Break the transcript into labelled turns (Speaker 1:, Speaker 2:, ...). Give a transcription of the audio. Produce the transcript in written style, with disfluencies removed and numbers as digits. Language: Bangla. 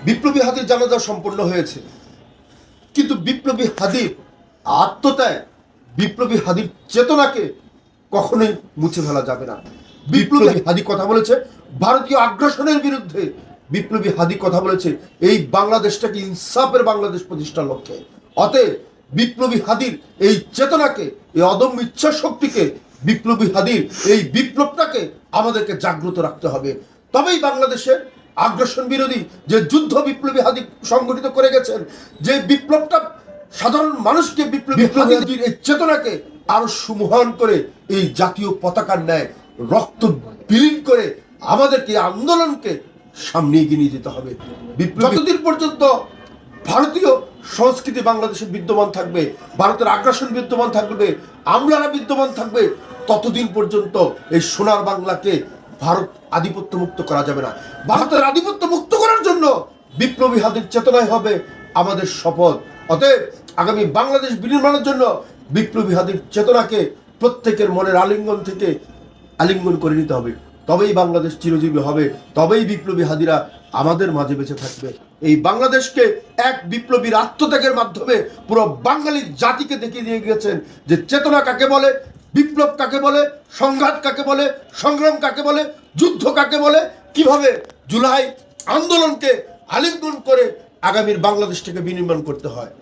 Speaker 1: বিপ্লবী হাদির জানাজা সম্পন্ন হয়েছে, কিন্তু বিপ্লবী হাদির আত্মত্যাগ, বিপ্লবী হাদির চেতনাকে কখনোই মুছে ফেলা যাবে না। বিপ্লবী হাদি কথা বলেছে ভারতীয় আগ্রাসনের বিরুদ্ধে, বিপ্লবী হাদি কথা বলেছে এই বাংলাদেশটাকে ইনসাফের বাংলাদেশ প্রতিষ্ঠার লক্ষ্যে। অতএব বিপ্লবী হাদির এই চেতনাকে, এই অদম্য ইচ্ছা শক্তিকে, বিপ্লবী হাদির এই বিপ্লবটাকে আমাদেরকে জাগ্রত রাখতে হবে। তবেই বাংলাদেশের আগ্রাসন বিরোধী যে যুদ্ধ বিপ্লবী হাদি সংগঠিত করে গেছেন, যে বিপ্লবটা সাধারণ মানুষকে, বিপ্লবী হাদির এই চেতনাকে আরো সুমহান করে এই জাতীয় পতাকার ন্যায় রক্ত বিলীন করে আমাদেরকে আন্দোলনকে সামনে এগিয়ে নিয়ে যেতে হবে। যতদিন পর্যন্ত ভারতীয় সংস্কৃতি বাংলাদেশে বিদ্যমান থাকবে, ভারতের আগ্রাসন বিদ্যমান থাকবে, আমলারা বিদ্যমান থাকবে, ততদিন পর্যন্ত এই সোনার বাংলাকে ভারত আধিপত্য মুক্ত করা যাবে না। ভারতের আধিপত্য মুক্ত করার জন্য বিপ্লবী হাদির চেতনাই হবে আমাদের শপথ। অতএব আগামী বাংলাদেশ বিনির্মাণের জন্য বিপ্লবী হাদির চেতনাকে প্রত্যেকের মনের আলিঙ্গন থেকে আলিঙ্গন করে নিতে হবে। তবেই বাংলাদেশ চিরজীবী হবে, তবেই বিপ্লবী হাদিরা আমাদের মাঝে বেঁচে থাকবে। এই বাংলাদেশকে এক বিপ্লবীর আত্মত্যাগের মাধ্যমে পুরো বাঙালি জাতিকে দেখিয়ে দিয়ে গেছেন যে চেতনা কাকে বলে, বিপ্লব কাকে বলে, সংঘাত কাকে বলে, সংগ্রাম কাকে বলে, যুদ্ধ কাকে বলে, কিভাবে জুলাই আন্দোলনকে আলিঙ্গন করে আগামীর বাংলাদেশটাকে বিনির্মাণ করতে হয়।